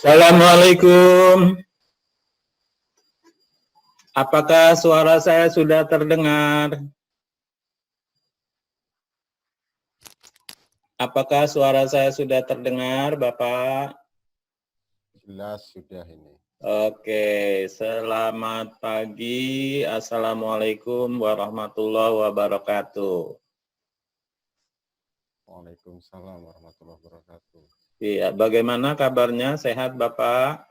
Assalamualaikum. Apakah suara saya sudah terdengar? Apakah suara saya sudah terdengar, Bapak? Jelas sudah ini. Oke, selamat pagi. Assalamualaikum warahmatullahi wabarakatuh. Waalaikumsalam warahmatullahi wabarakatuh. Iya, bagaimana kabarnya? Sehat, Bapak?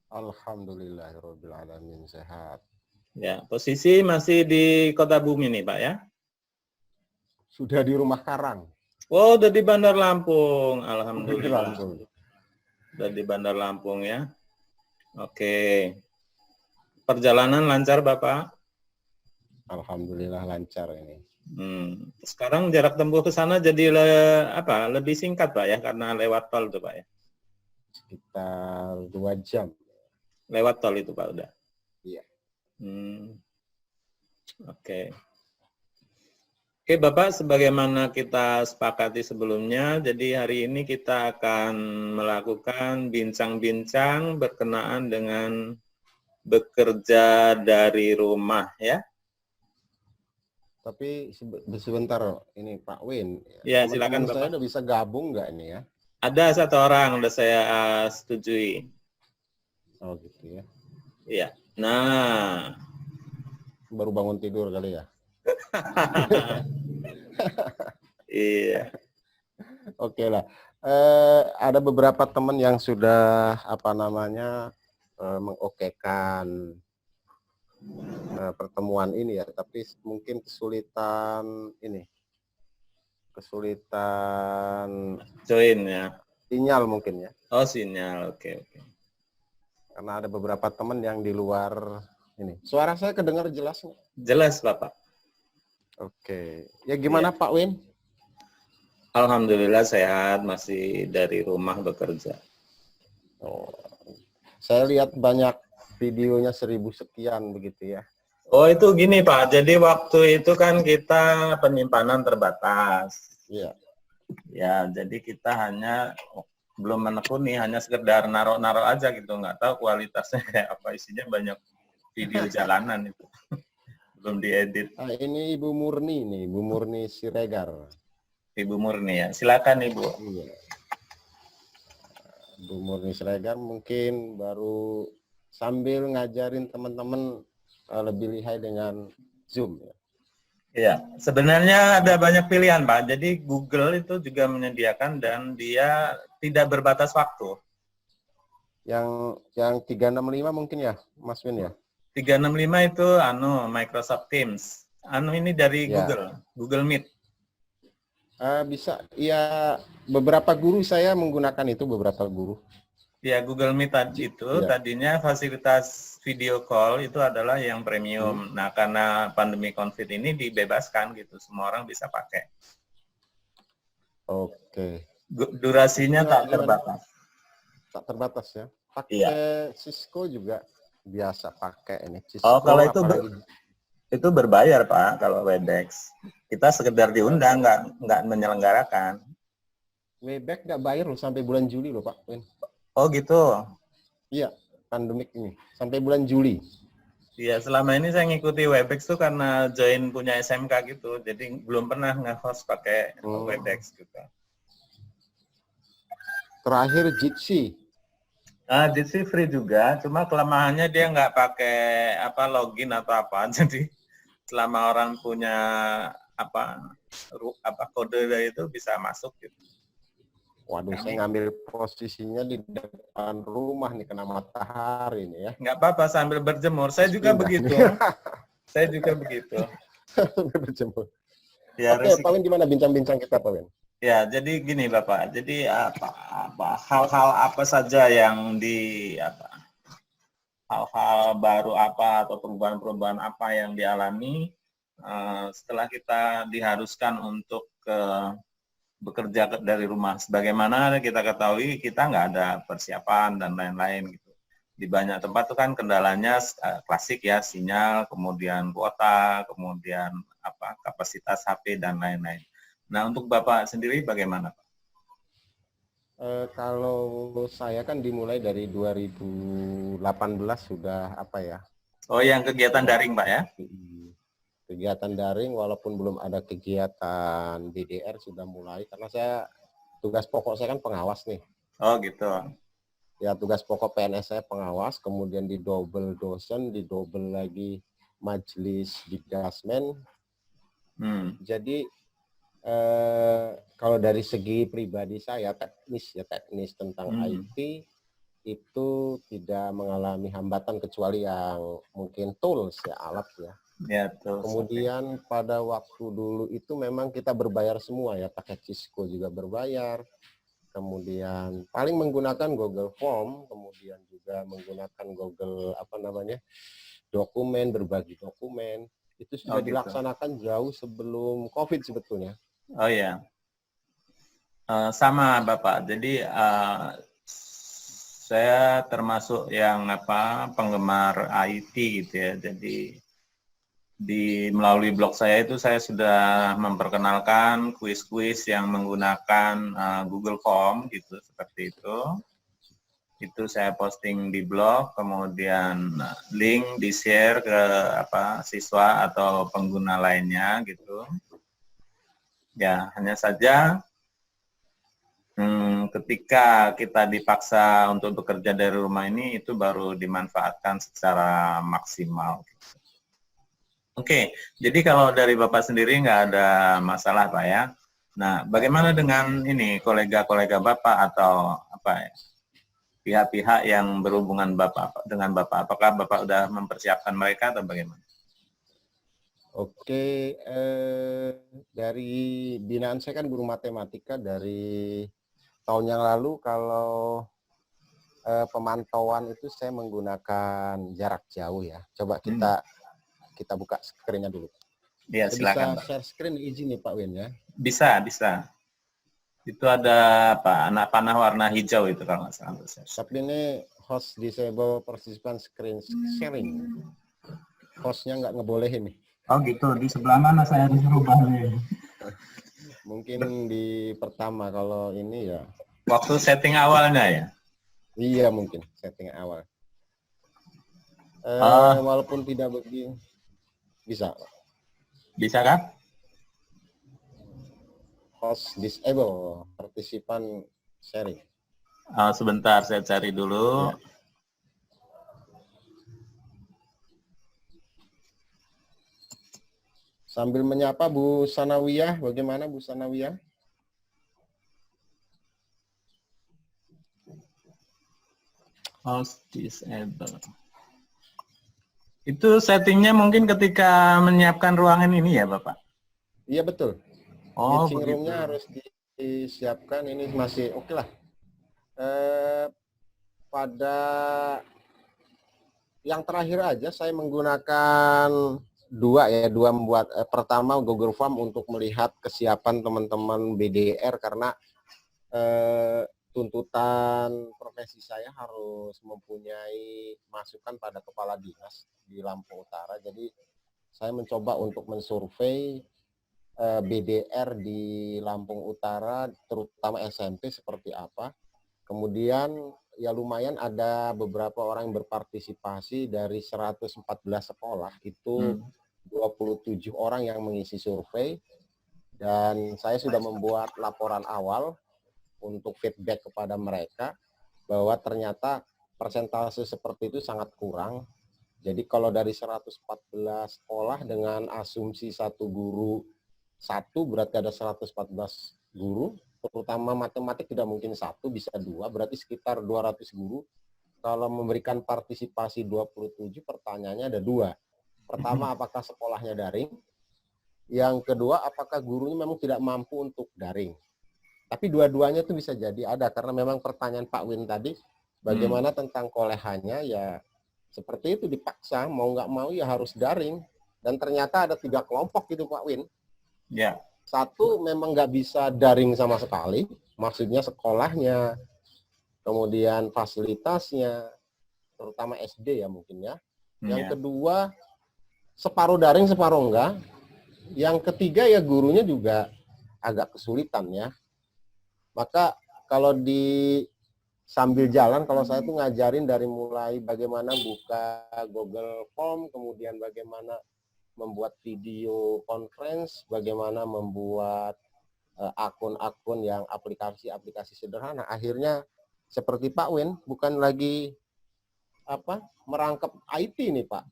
Alhamdulillahirabbil alamin, sehat. Ya, posisi masih di Kota Bumi nih, Pak ya? Sudah di Rumah Karang. Oh, udah di Bandar Lampung. Di Alhamdulillah. Lampung. Udah di Bandar Lampung ya. Oke. Perjalanan lancar, Bapak? Alhamdulillah lancar ini. Sekarang jarak tempuh ke sana jadi lebih singkat, Pak ya, karena lewat tol tuh, Pak ya. Sekitar 2 jam. Lewat tol itu, Pak, udah. Iya. Oke. Oke, Bapak, sebagaimana kita sepakati sebelumnya, jadi hari ini kita akan melakukan bincang-bincang berkenaan dengan bekerja dari rumah ya. Tapi sebentar ini Pak Win. Ya, silakan Bapak. Saya udah bisa gabung nggak ini ya? Ada 1 orang udah saya setujui. Oh gitu ya. Iya. Nah, baru bangun tidur kali ya. Iya. Oke lah. Ada beberapa teman yang sudah mengokekan pertemuan ini ya, tapi mungkin kesulitan Join ya. Sinyal mungkin ya. Oh, sinyal. Oke. Karena ada beberapa teman yang di luar ini. Suara saya kedengar jelas nggak? Jelas, Bapak. Oke. Ya gimana ya. Pak Win? Alhamdulillah sehat, masih dari rumah bekerja. Oh, saya lihat banyak videonya 1000 sekian begitu ya. Oh, itu gini Pak, jadi waktu itu kan kita penyimpanan terbatas. Iya. Ya, jadi kita hanya belum menekuni, hanya sekedar naruh-naruh aja gitu, nggak tahu kualitasnya kayak apa, isinya banyak video jalanan itu. Belum diedit. Ini Ibu Murni nih, Ibu Murni Siregar. Ibu Murni ya, silakan Ibu. Iya. Ibu Murni Siregar mungkin baru sambil ngajarin teman-teman lebih lihai dengan Zoom ya. Iya, sebenarnya ada banyak pilihan Pak. Jadi Google itu juga menyediakan dan dia tidak berbatas waktu. Yang 365 mungkin ya, Mas Win ya? 365 itu Microsoft Teams. Ini dari Google Meet. Bisa, ya beberapa guru saya menggunakan itu, beberapa guru. Ya, Google Meet tadi itu tadinya fasilitas video call itu adalah yang premium. Nah, karena pandemi COVID ini dibebaskan gitu, semua orang bisa pakai. Oke. Durasinya tak terbatas. Tak terbatas ya. Pakai Cisco juga biasa pakai ini. Cisco, kalau itu berbayar Pak kalau Webex. Kita sekedar diundang, nggak menyelenggarakan. Webex nggak bayar loh sampai bulan Juli loh Pak Win. Oh gitu. Iya, pandemik ini sampai bulan Juli. Iya, selama ini saya ngikuti Webex tuh karena join punya SMK gitu, jadi belum pernah nge-host pakai Webex gitu. Terakhir Jitsi. Jitsi free juga, cuma kelemahannya dia nggak pakai login atau apa, jadi selama orang punya kode itu bisa masuk gitu. Waduh, saya ngambil posisinya di depan rumah nih, kena matahari nih ya. Nggak apa-apa, sambil berjemur. Saya juga begitu. Saya juga begitu. Berjemur. Ya, Oke, Pak Win, gimana bincang-bincang kita, Pak Win? Ya, jadi gini Bapak. Jadi hal-hal apa saja yang hal-hal baru apa atau perubahan-perubahan apa yang dialami setelah kita diharuskan untuk bekerja dari rumah. Sebagaimana kita ketahui, kita nggak ada persiapan dan lain-lain gitu. Di banyak tempat itu kan kendalanya klasik ya, sinyal, kemudian kuota, kemudian kapasitas HP dan lain-lain. Nah, untuk Bapak sendiri bagaimana Pak? Kalau saya kan dimulai dari 2018 sudah apa ya? Oh, yang kegiatan Sudah daring, Pak ya? kegiatan daring walaupun belum ada kegiatan BDR sudah mulai karena saya tugas pokok saya kan pengawas nih. Oh, gitu. Ya tugas pokok PNS saya pengawas, kemudian didouble dosen, didouble lagi majelis Dikdasmen. Jadi kalau dari segi pribadi saya teknis tentang IT itu tidak mengalami hambatan kecuali yang mungkin tools ya, alat ya. Ya, tuh. Kemudian pada waktu dulu itu memang kita berbayar semua ya, pakai Cisco juga berbayar. Kemudian paling menggunakan Google Form, kemudian juga menggunakan Google dokumen, berbagi dokumen. Itu sudah gitu. dilaksanakan jauh sebelum COVID sebetulnya. Oh ya, sama Bapak. Jadi saya termasuk yang penggemar IT gitu ya. Jadi melalui blog saya itu saya sudah memperkenalkan kuis-kuis yang menggunakan Google Form gitu, seperti itu. Itu saya posting di blog, kemudian link di-share ke siswa atau pengguna lainnya gitu. Ya, hanya saja ketika kita dipaksa untuk bekerja dari rumah ini, itu baru dimanfaatkan secara maksimal. Oke, jadi kalau dari Bapak sendiri nggak ada masalah, Pak ya. Nah, bagaimana dengan ini kolega-kolega Bapak atau pihak-pihak yang berhubungan dengan Bapak? Apakah Bapak sudah mempersiapkan mereka atau bagaimana? Oke, dari binaan saya kan guru matematika dari tahun yang lalu. Kalau pemantauan itu saya menggunakan jarak jauh ya. Coba kita buka screen-nya dulu. Iya, silakan, bisa Pak. share screen izin nih Pak Win ya? Bisa. Itu ada anak panah warna hijau itu kalau nggak salah. Tapi ini host disable participant screen sharing. Hostnya nggak ngebolehin nih. Oh gitu, di sebelah mana saya harus rubah nih? Mungkin di pertama, kalau ini ya. Waktu setting awalnya ya? Iya mungkin, setting awal. Walaupun tidak begini, bisa. Bisa kan? Host disable, participant sharing. Sebentar, saya cari dulu. Ya. Sambil menyapa Bu Sanawiyah, bagaimana Bu Sanawiyah? Host disable. Itu settingnya mungkin ketika menyiapkan ruangan ini ya, Bapak? Iya betul. Oh, meeting room-nya harus disiapkan. Ini masih oke lah. Pada yang terakhir aja saya menggunakan dua membuat pertama Google Form untuk melihat kesiapan teman-teman BDR karena tuntutan profesi saya harus mempunyai masukan pada kepala dinas di Lampung Utara. Jadi saya mencoba untuk mensurvei BDR di Lampung Utara, terutama SMP seperti apa. Kemudian ya lumayan ada beberapa orang yang berpartisipasi dari 114 sekolah, itu 27 orang yang mengisi survei, dan saya sudah membuat laporan awal untuk feedback kepada mereka bahwa ternyata persentase seperti itu sangat kurang. Jadi kalau dari 114 sekolah dengan asumsi satu guru satu, berarti ada 114 guru, terutama matematik tidak mungkin satu, bisa dua, berarti sekitar 200 guru. Kalau memberikan partisipasi 27, pertanyaannya ada dua. Pertama, apakah sekolahnya daring? Yang kedua, apakah gurunya memang tidak mampu untuk daring? Tapi dua-duanya itu bisa jadi ada, karena memang pertanyaan Pak Win tadi, bagaimana tentang kolehannya, ya seperti itu dipaksa, mau nggak mau ya harus daring. Dan ternyata ada 3 kelompok gitu Pak Win. Ya. Satu memang nggak bisa daring sama sekali, maksudnya sekolahnya, kemudian fasilitasnya, terutama SD ya mungkin ya. Yang kedua, separuh daring, separuh enggak. Yang ketiga ya gurunya juga agak kesulitan ya. Maka kalau di sambil jalan, kalau saya tuh ngajarin dari mulai bagaimana buka Google Form, kemudian bagaimana membuat video conference, bagaimana membuat akun-akun yang aplikasi-aplikasi sederhana. Akhirnya seperti Pak Win, bukan lagi merangkap IT nih Pak,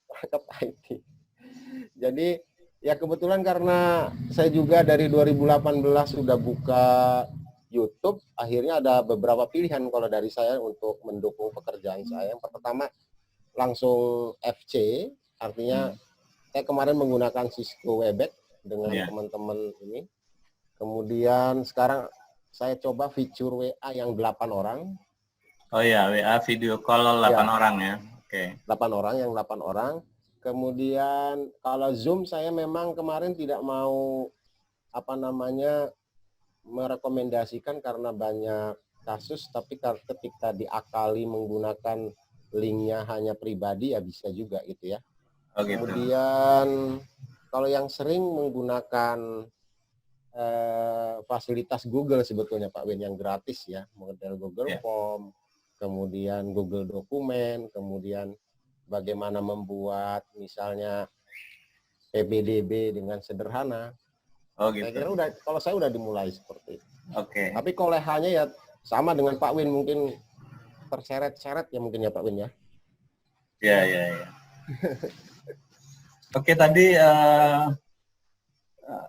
merangkap IT. Jadi ya kebetulan karena saya juga dari 2018 sudah buka YouTube, akhirnya ada beberapa pilihan kalau dari saya untuk mendukung pekerjaan saya. Yang pertama langsung FC, artinya saya kemarin menggunakan Cisco Webex dengan teman-teman ini. Kemudian sekarang saya coba fitur WA yang 8 orang. Oh ya, WA video call 8 orang ya. Oke. 8 orang, yang 8 orang. Kemudian kalau Zoom saya memang kemarin tidak mau merekomendasikan karena banyak kasus, tapi ketika diakali menggunakan linknya hanya pribadi ya bisa juga gitu ya. Oh, gitu. Kemudian kalau yang sering menggunakan fasilitas Google sebetulnya Pak Win yang gratis ya, model Google Form, kemudian Google Dokumen, kemudian bagaimana membuat misalnya PBDB dengan sederhana. Oh, gitu. Saya kira kalau saya udah dimulai seperti itu. Oke. Tapi kolehannya ya sama dengan Pak Win, mungkin terseret-seret ya mungkin ya Pak Win ya. Ya. Oke, tadi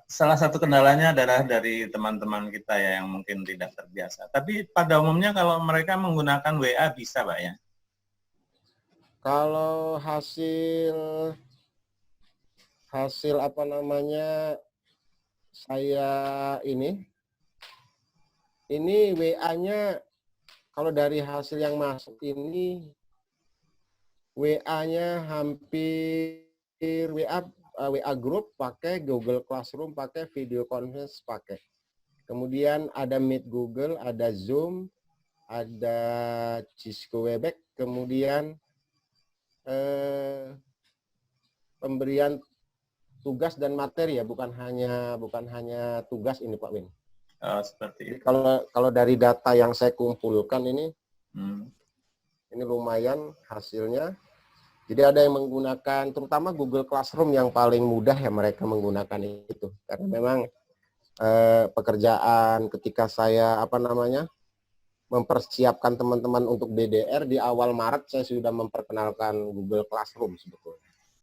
salah satu kendalanya adalah dari teman-teman kita ya yang mungkin tidak terbiasa. Tapi pada umumnya kalau mereka menggunakan WA bisa, Pak ya? Kalau hasil saya ini WA-nya kalau dari hasil yang masuk ini WA-nya hampir WA group pakai, Google Classroom pakai, video conference pakai. Kemudian ada Meet Google, ada Zoom, ada Cisco Webex, kemudian pemberian tugas dan materi ya, bukan hanya tugas ini Pak Win. Seperti itu. Kalau dari data yang saya kumpulkan ini lumayan hasilnya. Jadi ada yang menggunakan, terutama Google Classroom yang paling mudah ya mereka menggunakan itu. Karena memang pekerjaan ketika saya mempersiapkan teman-teman untuk BDR di awal Maret saya sudah memperkenalkan Google Classroom sebetulnya.